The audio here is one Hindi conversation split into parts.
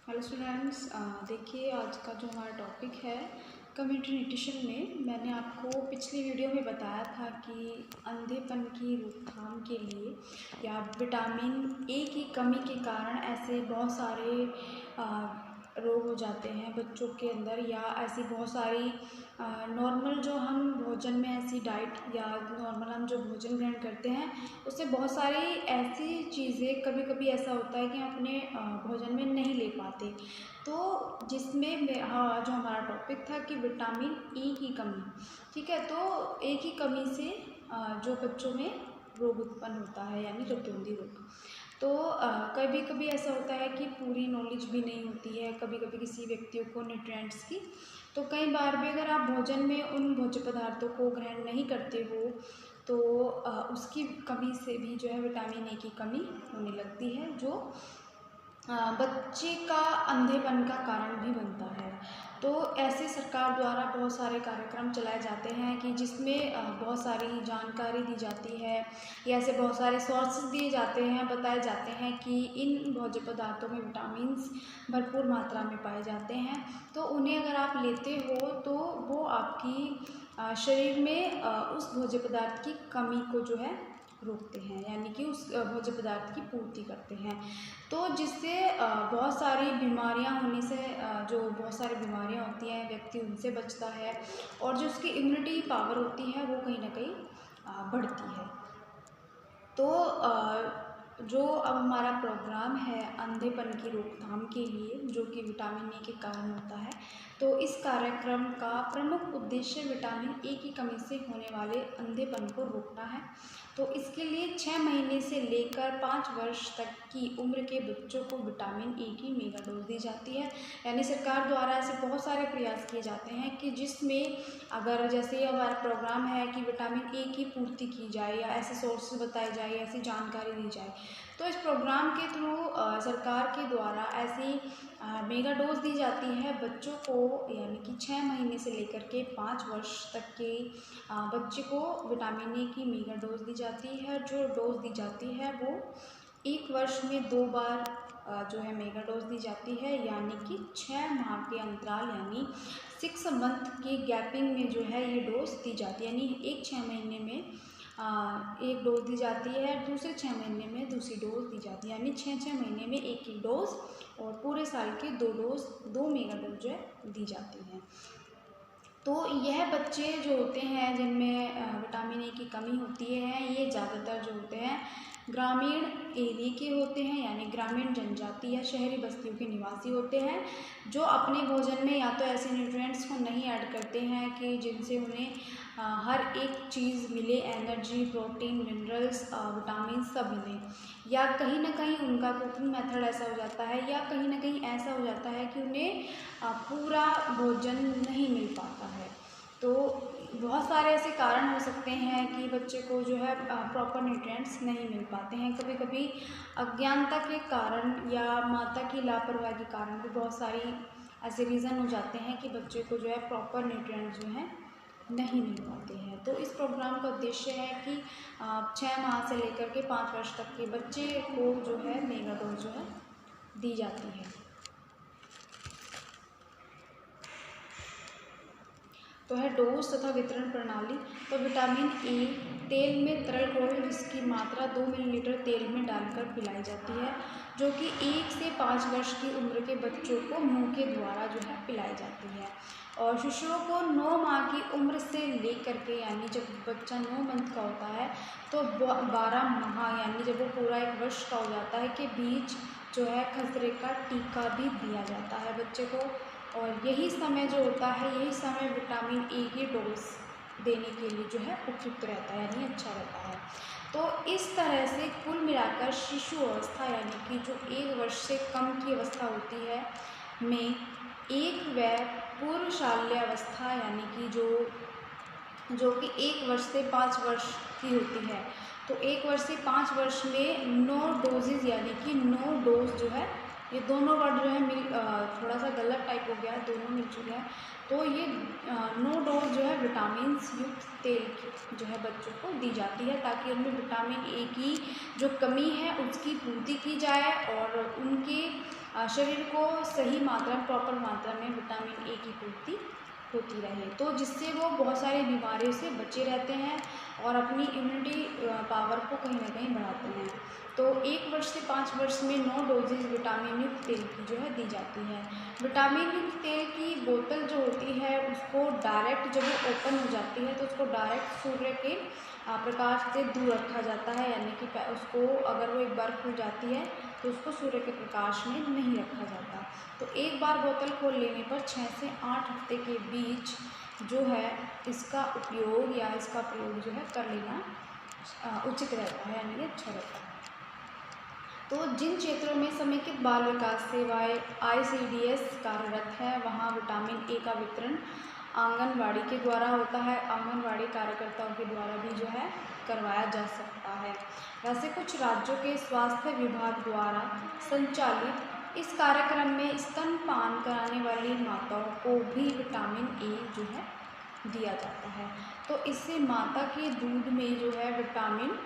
हेलो स्टूडेंट्स, देखिए आज का जो हमारा टॉपिक है कम्युनिटी न्यूट्रिशन में मैंने आपको पिछली वीडियो में बताया था कि अंधेपन की रोकथाम के लिए या विटामिन ए की कमी के कारण ऐसे बहुत सारे रोग हो जाते हैं बच्चों के अंदर, या ऐसी बहुत सारी नॉर्मल जो हम भोजन में ऐसी डाइट या नॉर्मल हम जो भोजन ग्रहण करते हैं उससे बहुत सारी ऐसी चीज़ें कभी कभी ऐसा होता है कि हम अपने भोजन में नहीं ले पाते। तो जिसमें जो हमारा टॉपिक था कि विटामिन ई की कमी, ठीक है। तो ए की कमी से जो बच्चों में रोग उत्पन्न होता है यानी रतौंधी रोग। तो कभी कभी ऐसा होता है कि पूरी नॉलेज भी नहीं होती है कभी कभी किसी व्यक्तियों को न्यूट्रिएंट्स की। तो कई बार भी अगर आप भोजन में उन भोज्य पदार्थों को ग्रहण नहीं करते हो तो उसकी कमी से भी जो है विटामिन ए की कमी होने लगती है, जो बच्चे का अंधेपन का कारण भी बनता है। तो ऐसे सरकार द्वारा बहुत सारे कार्यक्रम चलाए जाते हैं कि जिसमें बहुत सारी जानकारी दी जाती है या ऐसे बहुत सारे सोर्सेज दिए जाते हैं, बताए जाते हैं कि इन भोज्य पदार्थों में विटामिन्स भरपूर मात्रा में पाए जाते हैं। तो उन्हें अगर आप लेते हो तो वो आपकी शरीर में उस भोज्य पदार्थ की कमी को जो है रोकते हैं, यानी कि उस भोज्य पदार्थ की पूर्ति करते हैं। तो जिससे बहुत सारी बीमारियां होने से जो बहुत सारी बीमारियां होती हैं व्यक्ति उनसे बचता है, और जो उसकी इम्यूनिटी पावर होती है वो कहीं ना कहीं बढ़ती है। तो जो अब हमारा प्रोग्राम है अंधेपन की रोकथाम के लिए, जो कि विटामिन ए के कारण होता है, तो इस कार्यक्रम का प्रमुख उद्देश्य विटामिन ए की कमी से होने वाले अंधेपन को रोकना है। तो इसके लिए 6 महीने से लेकर 5 वर्ष तक की उम्र के बच्चों को विटामिन ए की मेगा डोज दी जाती है। यानी सरकार द्वारा ऐसे बहुत सारे प्रयास किए जाते हैं कि जिसमें अगर जैसे हमारा प्रोग्राम है कि विटामिन ए की पूर्ति की जाए या ऐसे सोर्सेज बताए जाए, ऐसी जानकारी दी जाए, तो इस प्रोग्राम के थ्रू सरकार के द्वारा ऐसी मेगा डोज दी जाती है बच्चों को, यानी कि 6 महीने से लेकर के 5 वर्ष तक के बच्चे को विटामिन ए की मेगा डोज दी जाती है। जो डोज दी जाती है वो 1 वर्ष में 2 बार जो है मेगा डोज दी जाती है, यानी कि 6 माह के अंतराल यानी 6 मंथ के गैपिंग में जो है ये डोज दी जाती है। यानी एक 6 महीने में एक डोज दी जाती है, दूसरे 6 महीने में दूसरी डोज दी जाती है, यानी 6 महीने में एक एक डोज, और पूरे साल के 2 डोज 2 मेगा डोज जो है दी जाती है। तो यह बच्चे जो होते हैं जिनमें विटामिन ए की कमी होती है, ये ज़्यादातर जो होते हैं ग्रामीण एरिया के होते हैं, यानी ग्रामीण जनजाति या शहरी बस्तियों के निवासी होते हैं, जो अपने भोजन में या तो ऐसे न्यूट्रिएंट्स को नहीं ऐड करते हैं कि जिनसे उन्हें हर एक चीज़ मिले, एनर्जी, प्रोटीन, मिनरल्स, विटामिन सब मिले, या कहीं ना कहीं उनका कुकिंग मेथड ऐसा हो जाता है, या कहीं ना कहीं ऐसा हो जाता है कि उन्हें पूरा भोजन नहीं मिल पाता है। तो बहुत सारे ऐसे कारण हो सकते हैं कि बच्चे को जो है प्रॉपर न्यूट्रिएंट्स नहीं मिल पाते हैं। कभी कभी अज्ञानता के कारण या माता की लापरवाही के कारण भी बहुत सारी ऐसे रीज़न हो जाते हैं कि बच्चे को जो है प्रॉपर न्यूट्रिएंट्स जो है नहीं मिल पाते हैं। तो इस प्रोग्राम का उद्देश्य है कि 6 माह से लेकर के 5 वर्ष तक के बच्चे को जो है मेगा डोज जो है दी जाती है। तो है डोज तथा वितरण प्रणाली। तो विटामिन ए तेल में तरल घोल जिसकी मात्रा 2 मिलीलीटर तेल में डालकर पिलाई जाती है, जो कि 1 से 5 वर्ष की उम्र के बच्चों को मुंह के द्वारा जो है पिलाई जाती है। और शिशुओं को 9 माह की उम्र से लेकर के, यानी जब बच्चा 9 मंथ का होता है तो 12 माह यानी जब वो पूरा 1 वर्ष का हो जाता है के बीच जो है खसरे का टीका भी दिया जाता है बच्चे को। और यही समय जो होता है, यही समय विटामिन ए की डोज देने के लिए जो है उपयुक्त रहता है, यानी अच्छा रहता है। तो इस तरह से कुल मिलाकर शिशु अवस्था यानी कि जो 1 वर्ष से कम की अवस्था होती है में एक व पूर्व शाल्यावस्था यानी कि जो कि 1 वर्ष से 5 वर्ष की होती है, तो 1 वर्ष से 5 वर्ष में 9 डोजेज यानी कि 9 डोज जो है ये दोनों वर्ड जो है थोड़ा सा गलत टाइप हो गया है, दोनों मिल चुके हैं। तो ये 9 डोज जो है विटामिन युक्त तेल की जो है बच्चों को दी जाती है, ताकि उनमें विटामिन ए की जो कमी है उसकी पूर्ति की जाए और उनके शरीर को सही मात्रा, प्रॉपर मात्रा में विटामिन ए की पूर्ति होती रहे, तो जिससे वो बहुत सारी बीमारियों से बचे रहते हैं और अपनी इम्यूनिटी पावर को कहीं ना कहीं बढ़ाते हैं। तो 1 वर्ष से 5 वर्ष में 9 डोजेज विटामिन युक्त तेल की जो है दी जाती है। विटामिन युक्त तेल की बोतल जो होती है उसको डायरेक्ट जब वो ओपन हो जाती है तो उसको डायरेक्ट सूर्य के प्रकाश से दूर रखा जाता है, यानी कि उसको अगर वो एक बार खुल जाती है तो उसको सूर्य के प्रकाश में नहीं रखा जाता। तो एक बार बोतल खोल लेने पर 6 से 8 हफ्ते के बीच जो है इसका उपयोग या इसका प्रयोग जो है कर लेना उचित रहता है, यानी अच्छा रहता है। तो जिन क्षेत्रों में समेकित बाल विकास सेवाएं ICDS कार्यरत है वहाँ विटामिन ए का वितरण आंगनवाड़ी के द्वारा होता है, आंगनवाड़ी कार्यकर्ताओं के द्वारा भी जो है करवाया जा सकता है। वैसे कुछ राज्यों के स्वास्थ्य विभाग द्वारा संचालित इस कार्यक्रम में स्तनपान कराने वाली माताओं को भी विटामिन ए जो है दिया जाता है। तो इससे माता के दूध में जो है विटामिन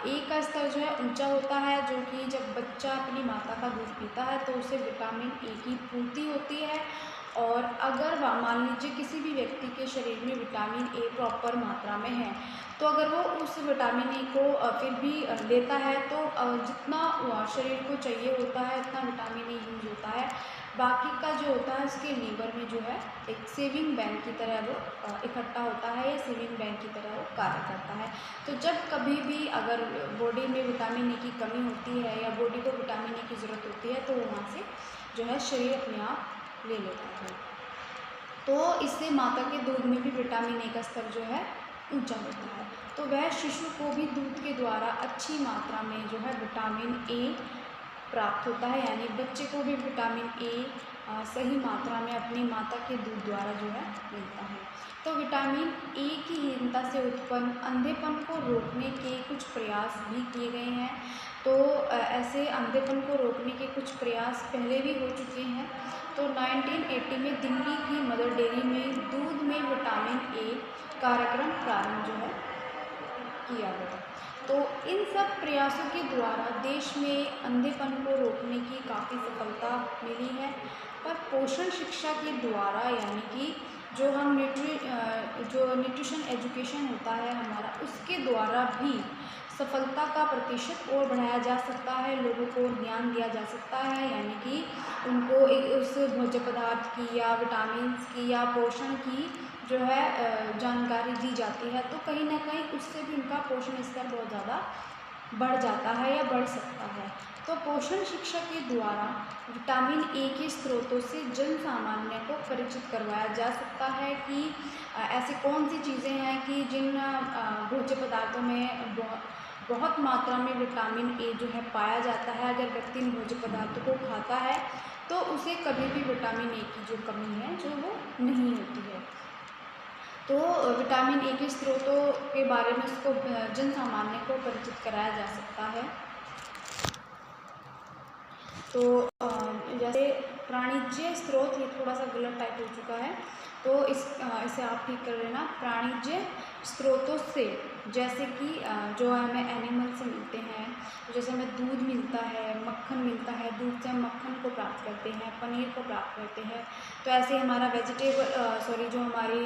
ए का स्तर जो है ऊंचा होता है, जो कि जब बच्चा अपनी माता का दूध पीता है तो उसे विटामिन ए की पूर्ति होती है। और अगर मान लीजिए किसी भी व्यक्ति के शरीर में विटामिन ए प्रॉपर मात्रा में है तो अगर वो उस विटामिन ए को फिर भी लेता है तो जितना शरीर को चाहिए होता है उतना विटामिन ए यूज होता है, बाकी का जो होता है उसके लीवर में जो है एक सेविंग बैंक की तरह वो इकट्ठा होता है या सेविंग बैंक की तरह वो कार्य करता है। तो जब कभी भी अगर बॉडी में विटामिन ए की कमी होती है या बॉडी को विटामिन ए की ज़रूरत होती है तो वहाँ से जो है शरीर अपने आप ले लेता है। तो इससे माता के दूध में भी विटामिन ए का स्तर जो है ऊंचा होता है, तो वह शिशु को भी दूध के द्वारा अच्छी मात्रा में जो है विटामिन ए प्राप्त होता है, यानी बच्चे को भी विटामिन ए सही मात्रा में अपनी माता के दूध द्वारा जो है मिलता है। तो विटामिन ए की हीनता से उत्पन्न अंधेपन को रोकने के कुछ प्रयास भी किए गए हैं। तो ऐसे अंधेपन को रोकने के कुछ प्रयास पहले भी हो चुके हैं। तो 1980 में दिल्ली की मदर डेयरी में दूध में विटामिन ए कार्यक्रम प्रारंभ जो है किया गया। तो इन सब प्रयासों के द्वारा देश में अंधेपन को रोकने की काफ़ी सफलता मिली है, पर पोषण शिक्षा के द्वारा, यानी कि जो हम न्यूट्रिशन एजुकेशन होता है हमारा, उसके द्वारा भी सफलता का प्रतिशत और बढ़ाया जा सकता है, लोगों को ज्ञान दिया जा सकता है, यानी कि उनको एक उस भोज्य पदार्थ की या विटामिन्स की या पोषण की जो है जानकारी दी जाती है, तो कहीं ना कहीं उससे भी उनका पोषण स्तर बहुत ज़्यादा बढ़ जाता है या बढ़ सकता है। तो पोषण शिक्षा के द्वारा विटामिन ए के स्रोतों से जन सामान्य को परिचित करवाया जा सकता है कि ऐसी कौन सी चीज़ें हैं कि जिन भोज्य पदार्थों में बहुत मात्रा में विटामिन ए जो है पाया जाता है। अगर व्यक्ति इन भोज्य पदार्थों को खाता है तो उसे कभी भी विटामिन ए की जो कमी है जो वो नहीं होती है। तो विटामिन ए के स्रोतों के बारे में उसको जन सामान्य को परिचित कराया जा सकता है। तो जैसे प्राणिज्य स्रोत, ये थोड़ा सा गलत टाइप हो चुका है, तो इसे आप ठीक कर लेना। प्राणिज्य स्रोतों से जैसे कि जो हमें एनिमल से मिलते हैं, जैसे हमें दूध मिलता है, मक्खन मिलता है, दूध से हम मक्खन को प्राप्त करते हैं, पनीर को प्राप्त करते हैं। तो ऐसे हमारा जो हमारी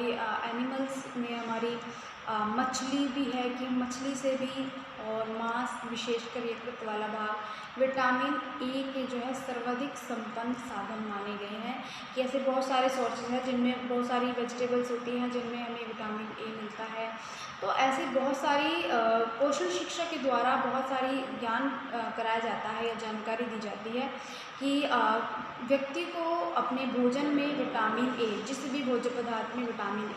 एनिमल्स में हमारी मछली भी है कि मछली से भी, और मांस विशेषकर यकृत वाला भाग विटामिन ए के जो है सर्वाधिक संपन्न साधन माने गए हैं। कि ऐसे बहुत सारे सोर्सेज हैं जिनमें बहुत सारी वेजिटेबल्स होती हैं जिनमें हमें विटामिन ए मिलता है। तो ऐसी बहुत सारी पोषण शिक्षा के द्वारा बहुत सारी ज्ञान कराया जाता है या जानकारी दी जाती है कि व्यक्ति को अपने भोजन में विटामिन ए, जिस भी भोज्य पदार्थ में विटामिन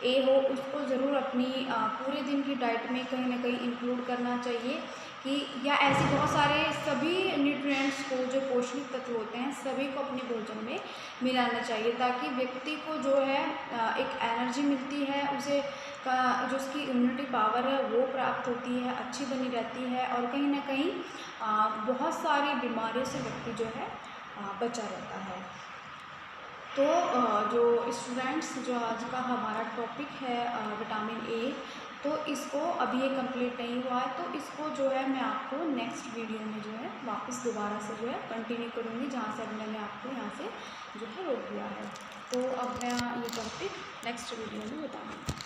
ए हो, उसको ज़रूर अपनी पूरे दिन की डाइट में कहीं ना कहीं इंक्लूड करना चाहिए। कि या ऐसे बहुत सारे सभी न्यूट्रिएंट्स को, जो पोषक तत्व होते हैं, सभी को अपने भोजन में मिलाना चाहिए, ताकि व्यक्ति को जो है एक एनर्जी मिलती है, उसे जो उसकी इम्यूनिटी पावर है वो प्राप्त होती है, अच्छी बनी रहती है, और कहीं ना कहीं बहुत सारी बीमारियों से व्यक्ति जो है बचा रहता है। तो जो स्टूडेंट्स, जो आज का हमारा टॉपिक है विटामिन ए, तो इसको अभी ये कंप्लीट नहीं हुआ है, तो इसको जो है मैं आपको नेक्स्ट वीडियो में जो है वापस दोबारा से जो है कंटिन्यू करूँगी, जहाँ से अभी मैंने आपको यहाँ से जो है रोक दिया है। तो अब मैं ये टॉपिक नेक्स्ट वीडियो में बताऊँगी।